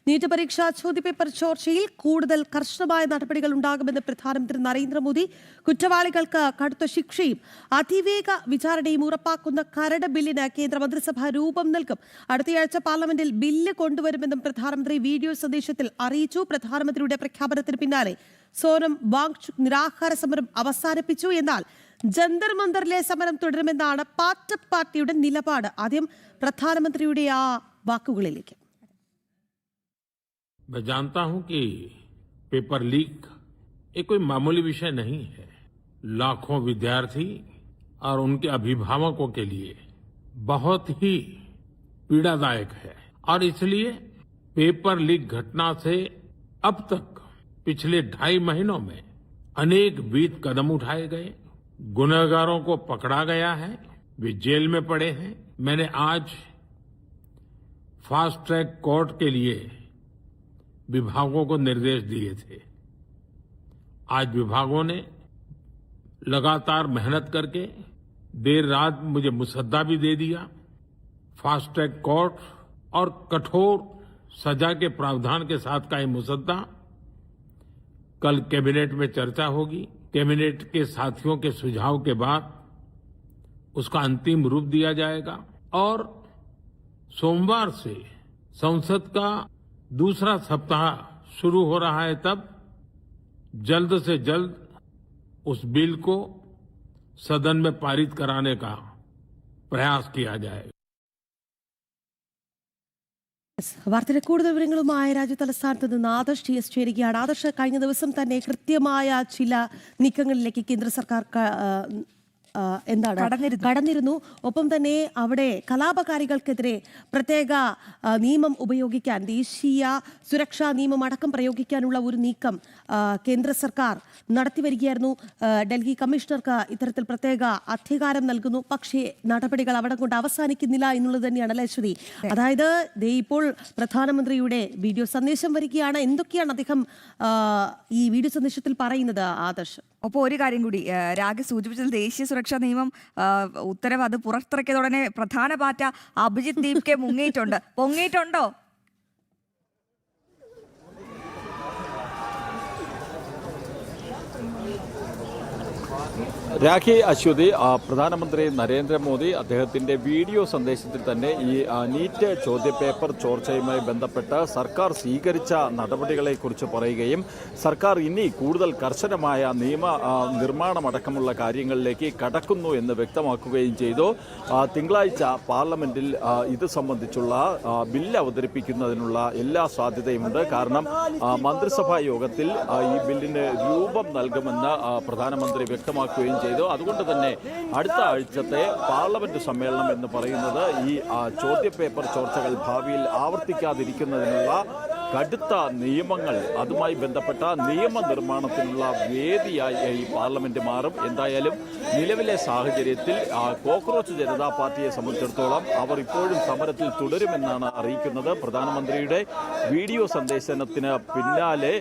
NEET പരീക്ഷാ ചോദ്യപേപ്പർ ചോർച്ചയിൽ കൂടുതൽ കർശനമായ നടപടികൾ ഉണ്ടാകുമെന്ന് പ്രധാനമന്ത്രി നരേന്ദ്രമോദി. കുറ്റവാളികൾക്ക് കടുത്ത ശിക്ഷയും അതിവേഗ വിചാരണയും ഉറപ്പാക്കുന്ന കരട് ബില്ലിന് കേന്ദ്രമന്ത്രിസഭ രൂപം നൽകും. അടുത്തയാഴ്ച പാർലമെന്റിൽ ബില്ല് കൊണ്ടുവരുമെന്നും പ്രധാനമന്ത്രി വീഡിയോ സന്ദേശത്തിൽ അറിയിച്ചു. പ്രധാനമന്ത്രിയുടെ പ്രഖ്യാപനത്തിന് പിന്നാലെ സോനം വാങ്ചുക് നിരാഹാര സമരം അവസാനിപ്പിച്ചു. എന്നാൽ ജന്തർ മന്ദറിലെ സമരം തുടരുമെന്നാണ് പാർട്ടിയുടെ നിലപാട്. ആദ്യം പ്രധാനമന്ത്രിയുടെ ആ വാക്കുകളിലേക്ക്. मैं जानता हूं कि पेपर लीक एक कोई मामूली विषय नहीं है. लाखों विद्यार्थी और उनके अभिभावकों के लिए बहुत ही पीड़ादायक है और इसलिए पेपर लीक घटना से अब तक पिछले 2.5 महीनों में अनेक विध कदम उठाए गए. गुनहगारों को पकड़ा गया है, वे जेल में पड़े हैं. मैंने आज फास्ट ट्रैक कोर्ट के लिए विभागों को निर्देश दिए थे. आज विभागों ने लगातार मेहनत करके देर रात मुझे मुसद्दा भी दे दिया. फास्ट ट्रैक कोर्ट और कठोर सजा के प्रावधान के साथ का ये मुसद्दा कल कैबिनेट में चर्चा होगी. कैबिनेट के साथियों के सुझाव के बाद उसका अंतिम रूप दिया जाएगा और सोमवार से संसद का दूसरा सप्ताह शुरू हो रहा है. तब जल्द से जल्द उस बिल को सदन में पारित कराने का प्रयास किया जाएगा. വാർത്തയുടെ കൂടുതൽ വിവരങ്ങളുമായി രാജ്യതലസ്ഥാനത്ത് നിന്ന് ആദർശ് TS ചേരുകയാണ്. ആദർശ്, കഴിഞ്ഞ ദിവസം തന്നെ കൃത്യമായ ചില നീക്കങ്ങളിലേക്ക് കേന്ദ്ര സർക്കാർ കടന്നിരുന്നു. ഒപ്പം തന്നെ അവിടെ കലാപകാരികൾക്കെതിരെ പ്രത്യേക നിയമം ഉപയോഗിക്കാൻ, ദേശീയ സുരക്ഷാ നിയമം അടക്കം പ്രയോഗിക്കാനുള്ള ഒരു നീക്കം കേന്ദ്ര സർക്കാർ നടത്തിവരികയായിരുന്നു. ഡൽഹി കമ്മീഷണർക്ക് ഇത്തരത്തിൽ പ്രത്യേക അധികാരം നൽകുന്നു. പക്ഷേ നടപടികൾ അവിടെ കൊണ്ട് അവസാനിക്കുന്നില്ല എന്നുള്ളത് തന്നെയാണ് അല്ലേ ശ്രുതി? അതായത് ഇപ്പോൾ പ്രധാനമന്ത്രിയുടെ വീഡിയോ സന്ദേശം വരികയാണ്. എന്തൊക്കെയാണ് അദ്ദേഹം ഈ വീഡിയോ സന്ദേശത്തിൽ പറയുന്നത് ആദർശ്? ഒപ്പം ഒരു കാര്യം കൂടി, രാഗ സൂചിപ്പിച്ചത് ദേശീയ സുരക്ഷാ നിയമം ഉത്തരവ് അത് പുറത്തിറക്കിയതോടെ പ്രധാന പാറ്റ അഭിജിത്ത് ദീപ്കെ പൊങ്ങിയിട്ടുണ്ടോ? രാഖി, അശ്വതി, പ്രധാനമന്ത്രി നരേന്ദ്രമോദി അദ്ദേഹത്തിന്റെ വീഡിയോ സന്ദേശത്തിൽ തന്നെ ഈ നീറ്റ് ചോദ്യപേപ്പർ ചോർച്ചയുമായി ബന്ധപ്പെട്ട് സർക്കാർ സ്വീകരിച്ച നടപടികളെക്കുറിച്ച് പറയുകയും സർക്കാർ ഇനി കൂടുതൽ കർശനമായ നിയമ നിർമ്മാണമടക്കമുള്ള കാര്യങ്ങളിലേക്ക് കടക്കുന്നു എന്ന് വ്യക്തമാക്കുകയും ചെയ്തു. തിങ്കളാഴ്ച പാർലമെന്റിൽ ഇത് സംബന്ധിച്ചുള്ള ബില്ല് അവതരിപ്പിക്കുന്നതിനുള്ള എല്ലാ സാധ്യതയുമുണ്ട്. കാരണം മന്ത്രിസഭാ യോഗത്തിൽ ഈ ബില്ലിന് രൂപം നൽകുമെന്ന് പ്രധാനമന്ത്രി വ്യക്തമാക്കുകയും ചെയ്തു. അതുകൊണ്ട് തന്നെ അടുത്ത ആഴ്ചത്തെ പാർലമെന്റ് സമ്മേളനം എന്ന് പറയുന്നത് ഈ ചോദ്യപേപ്പർ ചോർച്ചകൾ ഭാവിയിൽ ആവർത്തിക്കാതിരിക്കുന്നതിനുള്ള കടുത്ത നിയമങ്ങൾ, അതുമായി ബന്ധപ്പെട്ട നിയമനിർമ്മാണത്തിനുള്ള വേദിയായി ഈ പാർലമെന്റ് മാറും. എന്തായാലും നിലവിലെ സാഹചര്യത്തിൽ കോക്രോച്ച് ജനതാ പാർട്ടിയെ സംബന്ധിച്ചിടത്തോളം അവർ ഇപ്പോഴും സമരത്തിൽ തുടരുമെന്നാണ് അറിയിക്കുന്നത്. പ്രധാനമന്ത്രിയുടെ വീഡിയോ സന്ദേശത്തിന് പിന്നാലെ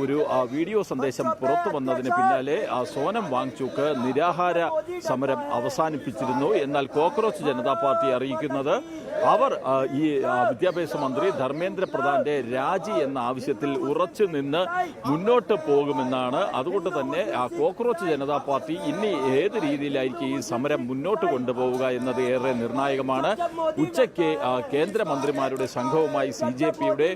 ഒരു വീഡിയോ സന്ദേശം പുറത്തു വന്നതിന് പിന്നാലെ സോനം വാങ്ചുക് നിരാഹാര സമരം അവസാനിപ്പിച്ചിരുന്നു. എന്നാൽ കോക്രോച്ച് ജനതാ പാർട്ടി അറിയിക്കുന്നത് അവർ ഈ വിദ്യാഭ്യാസ മന്ത്രി ധർമ്മേന്ദ്ര പ്രധാന്റെ രാജി എന്ന ആവശ്യത്തിൽ ഉറച്ചു നിന്ന് മുന്നോട്ട് പോകുമെന്നാണ്. അതുകൊണ്ട് തന്നെ കോക്രോച്ച് ജനതാ പാർട്ടി ഇനി ഏത് രീതിയിലായിരിക്കും ഈ സമരം മുന്നോട്ട് കൊണ്ടുപോവുക എന്നത് ഏറെ നിർണായകമാണ്. ഉച്ചയ്ക്ക് കേന്ദ്രമന്ത്രിമാരുടെ സംഘവുമായി CJPയുടെ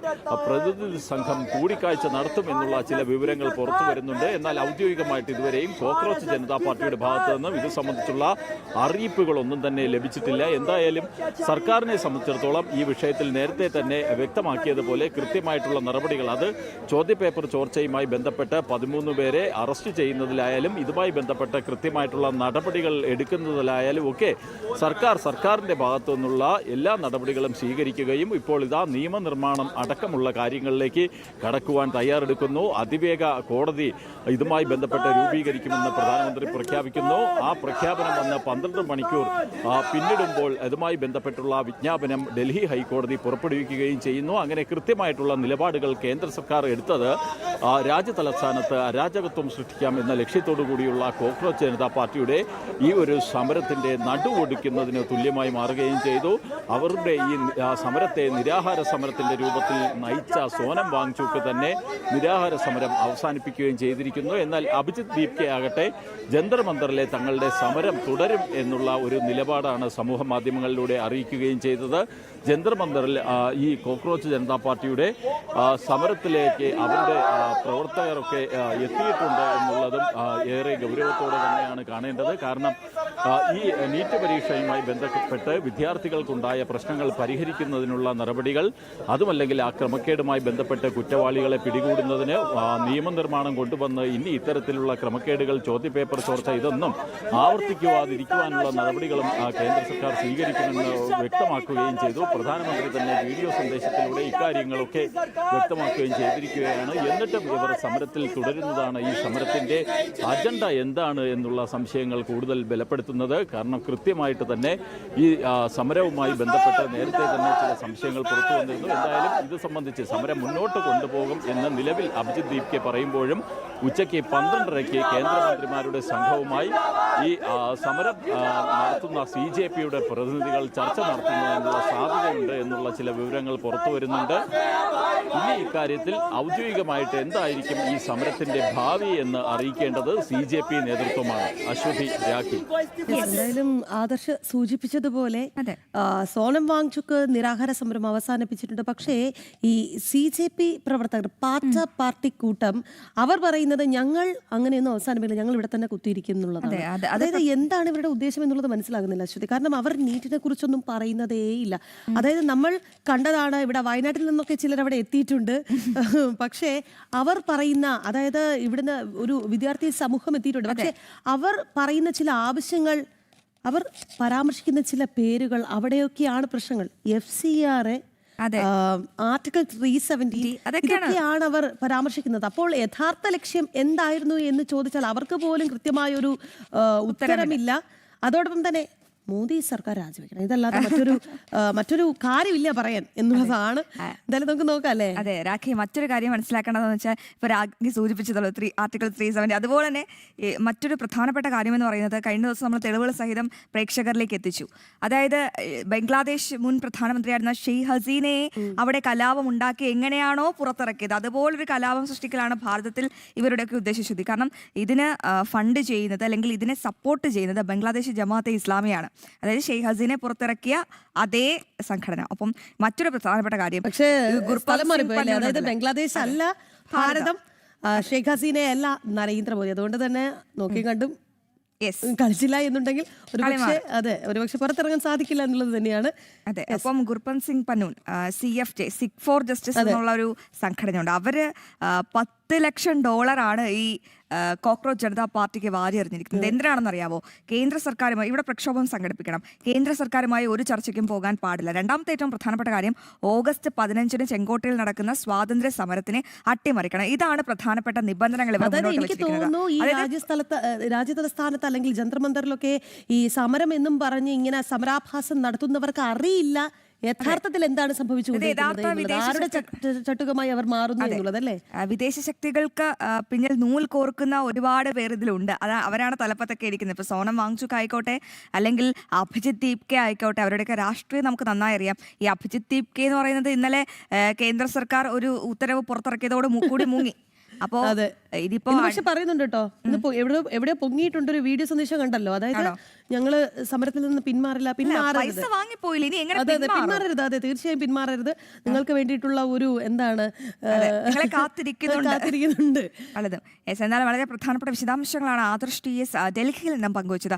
പ്രതിനിധി സംഘം കൂടിക്കാഴ്ച നടത്തുമെന്നുള്ള ചില വിവരങ്ങൾ പുറത്തു വരുന്നുണ്ട്. എന്നാൽ ഔദ്യോഗികമായിട്ട് ഇതുവരെയും കോക്രോച്ച് ജനതാ പാർട്ടിയുടെ ഭാഗത്തു നിന്നും ഇത് സംബന്ധിച്ചുള്ള അറിയിപ്പുകളൊന്നും തന്നെ ലഭിച്ചിട്ടില്ല. എന്തായാലും സർക്കാരിനെ സംബന്ധിച്ചിടത്തോളം ഈ വിഷയത്തിൽ നേരത്തെ തന്നെ വ്യക്തമാക്കിയതുപോലെ കൃത്യമായിട്ടുള്ള നടപടികൾ, അത് ചോദ്യപേപ്പർ ചോർച്ചയുമായി ബന്ധപ്പെട്ട് 13 പേരെ അറസ്റ്റ് ചെയ്യുന്നതിലായാലും ഇതുമായി ബന്ധപ്പെട്ട് കൃത്യമായിട്ടുള്ള നടപടികൾ എടുക്കുന്നതിലായാലും ഒക്കെ സർക്കാരിന്റെ ഭാഗത്തു നിന്നുള്ള എല്ലാ നടപടികളും സ്വീകരിക്കുകയും ഇപ്പോൾ ഇതാ നിയമനിർമ്മാണം അടക്കമുള്ള കാര്യങ്ങളിലേക്ക് കടക്കുവാൻ തയ്യാറാണ്. തയ്യാറെടുക്കുന്നു. അതിവേഗ കോടതി ഇതുമായി ബന്ധപ്പെട്ട് രൂപീകരിക്കുമെന്ന് പ്രധാനമന്ത്രി പ്രഖ്യാപിക്കുന്നു. ആ പ്രഖ്യാപനം വന്ന് 12 മണിക്കൂർ പിന്നിടുമ്പോൾ ഇതുമായി ബന്ധപ്പെട്ടുള്ള വിജ്ഞാപനം ഡൽഹി ഹൈക്കോടതി പുറപ്പെടുവിക്കുകയും ചെയ്യുന്നു. അങ്ങനെ കൃത്യമായിട്ടുള്ള നിലപാടുകൾ കേന്ദ്ര സർക്കാർ എടുത്തത് രാജ്യതലസ്ഥാനത്ത് അരാജകത്വം സൃഷ്ടിക്കാം എന്ന ലക്ഷ്യത്തോടു കൂടിയുള്ള കോക്രോച്ച് ജനതാ പാർട്ടിയുടെ ഈ ഒരു സമരത്തിന്റെ നടുവൊടിക്കുന്നതിന് തുല്യമായി മാറുകയും ചെയ്തു. അവരുടെ ഈ സമരത്തെ നിരാഹാര സമരത്തിന്റെ രൂപത്തിൽ നയിച്ച സോനം വാങ്ചുക്ക് തന്നെ നിരാഹാര സമരം അവസാനിപ്പിക്കുകയും ചെയ്തിരിക്കുന്നു. എന്നാൽ അഭിജിത്ത് ദീപ്കെ ആകട്ടെ ജന്തർ മന്ദറിലെ തങ്ങളുടെ സമരം തുടരും എന്നുള്ള ഒരു നിലപാടാണ് സമൂഹ മാധ്യമങ്ങളിലൂടെ അറിയിക്കുകയും ചെയ്തത്. ജന്തർ മന്ദറിൽ ഈ കോക്രോച്ച് ജനതാ പാർട്ടിയുടെ സമരത്തിലേക്ക് അവരുടെ പ്രവർത്തകരൊക്കെ എത്തിയിട്ടുണ്ട് എന്നുള്ളതും ഏറെ ഗൗരവത്തോടെ തന്നെയാണ് കാണേണ്ടത്. കാരണം ഈ നീറ്റ് പരീക്ഷയുമായി ബന്ധപ്പെട്ട് വിദ്യാർത്ഥികൾക്കുണ്ടായ പ്രശ്നങ്ങൾ പരിഹരിക്കുന്നതിനുള്ള നടപടികൾ, അതുമല്ലെങ്കിൽ ആ ക്രമക്കേടുമായി ബന്ധപ്പെട്ട് കുറ്റവാളികളെ പിടികൂടുന്നതിന് നിയമനിർമ്മാണം കൊണ്ടുവന്ന് ഇനി ഇത്തരത്തിലുള്ള ക്രമക്കേടുകൾ, ചോദ്യപേപ്പർ ചോർച്ച ഇതൊന്നും ആവർത്തിക്കുവാതിരിക്കുവാനുള്ള നടപടികളും കേന്ദ്ര സർക്കാർ സ്വീകരിക്കുമെന്ന് വ്യക്തമാക്കുകയും ചെയ്തു. പ്രധാനമന്ത്രി തന്നെ വീഡിയോ സന്ദേശത്തിലൂടെ ഇക്കാര്യങ്ങളൊക്കെ വ്യക്തമാക്കുകയും ചെയ്തിരിക്കുകയാണ്. എന്നിട്ടും ഇവർ സമരത്തിൽ തുടരുന്നതാണ് ഈ സമരത്തിന്റെ അജണ്ട എന്താണ് എന്നുള്ള സംശയങ്ങൾ കൂടുതൽ ബലപ്പെടുത്തുന്നത്. കാരണം കൃത്യമായിട്ട് തന്നെ ഈ സമരവുമായി ബന്ധപ്പെട്ട് നേരത്തെ തന്നെ ചില സംശയങ്ങൾ പുറത്തു വന്നിരുന്നു. എന്തായാലും ഇത് സംബന്ധിച്ച് സമരം മുന്നോട്ട് കൊണ്ടുപോകും എന്ന് നിലവിൽ അഭിജിത്ത് ദീപ്കെ പറയുമ്പോഴും ഉച്ചയ്ക്ക് 12:30 കേന്ദ്രമന്ത്രിമാരുടെ സംഘവുമായി ഈ സമരം നടത്തുന്ന CJPയുടെ പ്രതിനിധികൾ ചർച്ച നടത്തുന്നതിനുള്ള സാധ്യതയുണ്ട് എന്നുള്ള ചില വിവരങ്ങൾ പുറത്തു വരുന്നുണ്ട്. ഇനി ഇക്കാര്യത്തിൽ ഔദ്യോഗികമായിട്ട് എന്തായിരിക്കും ഈ സമരത്തിന്റെ ഭാവി എന്ന് അറിയിക്കേണ്ടത് CJP നേതൃത്വമാണ്. അശ്വതി, രാഖി. എന്തായാലും ആദർശ് സൂചിപ്പിച്ചതുപോലെ സോനം വാങ്ചുക്ക് നിരാഹാര സമരം അവസാനിപ്പിച്ചിട്ടുണ്ട്. പക്ഷേ ഈ CJP പ്രവർത്തകർ, പാർട്ടി കൂട്ടം, അവർ പറയുന്നത് ഞങ്ങൾ അങ്ങനെയൊന്നും അവസാനിപ്പില്ല, ഞങ്ങൾ ഇവിടെ തന്നെ കുത്തിയിരിക്കും എന്നുള്ളതാണ്. അതായത് എന്താണ് ഇവരുടെ ഉദ്ദേശം എന്നുള്ളത് മനസ്സിലാകുന്നില്ല അശ്വതി. കാരണം അവർ നീറ്റിനെ കുറിച്ചൊന്നും പറയുന്നതേയില്ല. അതായത് നമ്മൾ കണ്ടതാണ്, ഇവിടെ വയനാട്ടിൽ നിന്നൊക്കെ ചിലർ അവിടെ എത്തിയിട്ടുണ്ട്. പക്ഷേ അവർ പറയുന്ന, അതായത് ഇവിടുന്ന് ഒരു വിദ്യാർത്ഥി സമൂഹം എത്തിയിട്ടുണ്ട്. പക്ഷേ അവർ പറയുന്ന ചില ആവശ്യങ്ങൾ, അവർ പരാമർശിക്കുന്ന ചില പേരുകൾ, അവിടെയൊക്കെയാണ് പ്രശ്നങ്ങൾ. FCR, ആർട്ടിക്കിൾ 370 ഇതൊക്കെയാണ് അവർ പരാമർശിക്കുന്നത്. അപ്പോൾ യഥാർത്ഥ ലക്ഷ്യം എന്തായിരുന്നു എന്ന് ചോദിച്ചാൽ അവർക്ക് പോലും കൃത്യമായൊരു ഉത്തരമില്ല. അതോടൊപ്പം തന്നെ മോദി സർക്കാർ രാജിവെക്കണം, ഇതല്ലാതെ മറ്റൊരു കാര്യമില്ല പറയാൻ എന്നുള്ളതാണ്. എന്തായാലും നമുക്ക് നോക്കാം അല്ലേ. അതെ രാഖി, മറ്റൊരു കാര്യം മനസ്സിലാക്കേണ്ടതെന്ന് വെച്ചാൽ ഇപ്പൊ രാഖി സൂചിപ്പിച്ചതല്ലോ ആർട്ടിക്കിൾ 370. അതുപോലെ തന്നെ മറ്റൊരു പ്രധാനപ്പെട്ട കാര്യമെന്ന് പറയുന്നത് കഴിഞ്ഞ ദിവസം നമ്മൾ തെളിവുകൾ സഹിതം പ്രേക്ഷകരിലേക്ക് എത്തിച്ചു. അതായത് ബംഗ്ലാദേശ് മുൻ പ്രധാനമന്ത്രിയായിരുന്ന ഷെയ്ഖ് ഹസീനയെ അവിടെ കലാപം ഉണ്ടാക്കി എങ്ങനെയാണോ പുറത്തിറക്കിയത്, അതുപോലൊരു കലാപം സൃഷ്ടിക്കലാണ് ഭാരതത്തിൽ ഇവരുടെയൊക്കെ ഉദ്ദേശശുദ്ധി. കാരണം ഇതിന് ഫണ്ട് ചെയ്യുന്നത് അല്ലെങ്കിൽ ഇതിനെ സപ്പോർട്ട് ചെയ്യുന്നത് ബംഗ്ലാദേശ് ജമാഅത്തെ ഇസ്ലാമിയാണ്. അതായത് ഷെയ്ഖ് ഹസീനെ പുറത്തിറക്കിയ അതേ സംഘടന. അപ്പം മറ്റൊരു പ്രധാനപ്പെട്ട കാര്യം, പക്ഷേ അതായത് ബംഗ്ലാദേശ് അല്ല ഭാരതം, ഷെയ്ഖ് ഹസീനെ അല്ല നരേന്ദ്രമോദി. അതുകൊണ്ട് തന്നെ നോക്കി കണ്ടും കളിച്ചില്ല എന്നുണ്ടെങ്കിൽ ഒരുപക്ഷെ പുറത്തിറങ്ങാൻ സാധിക്കില്ല എന്നുള്ളത് തന്നെയാണ്. അതെ. അപ്പം Gurpant Singh Pannun, CFJ, Sikh for justice എന്നുള്ള ഒരു സംഘടനയുണ്ട്. അവര് $10 ലക്ഷം ഈ കോക്രോച്ച് ജനതാ പാർട്ടിക്ക് വാരി എറിഞ്ഞിരിക്കുന്നത്. എന്തിനാണെന്ന് അറിയാവോ? കേന്ദ്ര സർക്കാരുമായി ഇവിടെ പ്രക്ഷോഭം സംഘടിപ്പിക്കണം, കേന്ദ്ര സർക്കാരുമായി ഒരു ചർച്ചയ്ക്കും പോകാൻ പാടില്ല. രണ്ടാമത്തെ ഏറ്റവും പ്രധാനപ്പെട്ട കാര്യം, August 15 ചെങ്കോട്ടയിൽ നടക്കുന്ന സ്വാതന്ത്ര്യ സമരത്തിനെ അട്ടിമറിക്കണം. ഇതാണ് പ്രധാനപ്പെട്ട നിബന്ധനകൾ. എനിക്ക് തോന്നുന്നു ഈ രാജ്യതലസ്ഥാനത്ത് അല്ലെങ്കിൽ ജന്തർ മന്ദറിലൊക്കെ ഈ സമരം എന്നും പറഞ്ഞ് ഇങ്ങനെ സമരാഭാസം നടത്തുന്നവർക്ക് അറിയില്ല യഥാർത്ഥത്തിൽ എന്താണ് സംഭവിച്ചുകൊണ്ടിരിക്കുന്നത്, ആരുടെ ചട്ടുകമായി അവർ മാറുന്നു എന്നുള്ളതല്ലേ. വിദേശ ശക്തികൾക്ക് പിന്നിൽ നൂൽ കോർക്കുന്ന ഒരുപാട് പേർ ഇതിലുണ്ട്. അവരാണ് തലപ്പത്തൊക്കെ ഇരിക്കുന്നത്. ഇപ്പൊ സോനം വാങ്ചുക്ക് ആയിക്കോട്ടെ, അല്ലെങ്കിൽ അഭിജിത്ത് ദീപ്കെ ആയിക്കോട്ടെ, അവരുടെയൊക്കെ രാഷ്ട്രീയം നമുക്ക് നന്നായി അറിയാം. ഈ അഭിജിത്ത് ദീപ്കെ എന്ന് പറയുന്നത് ഇന്നലെ കേന്ദ്ര സർക്കാർ ഒരു ഉത്തരവ് പുറത്തിറക്കിയതോട് കൂടി മുങ്ങി. അപ്പോ ഇതിപ്പോ പക്ഷെ പറയുന്നുണ്ട് കേട്ടോ, ഇന്നിപ്പോ എവിടെയോ പൊങ്ങിയിട്ടുണ്ട്, ഒരു വീഡിയോ സന്ദേശം കണ്ടല്ലോ. അതായത് ഞങ്ങള് സമരത്തിൽ നിന്ന് പിന്മാറില്ല, പിന്മാറരുത്, അതെ തീർച്ചയായും പിന്മാറരുത്, നിങ്ങൾക്ക് വേണ്ടിയിട്ടുള്ള ഒരു എന്താണ് കാത്തിരിക്കുന്നുണ്ട്. എന്നാലും വളരെ പ്രധാനപ്പെട്ട വിശദാംശങ്ങളാണ് ആദർശ് TS ഡൽഹിയിൽ നിന്നും പങ്കുവച്ചത്.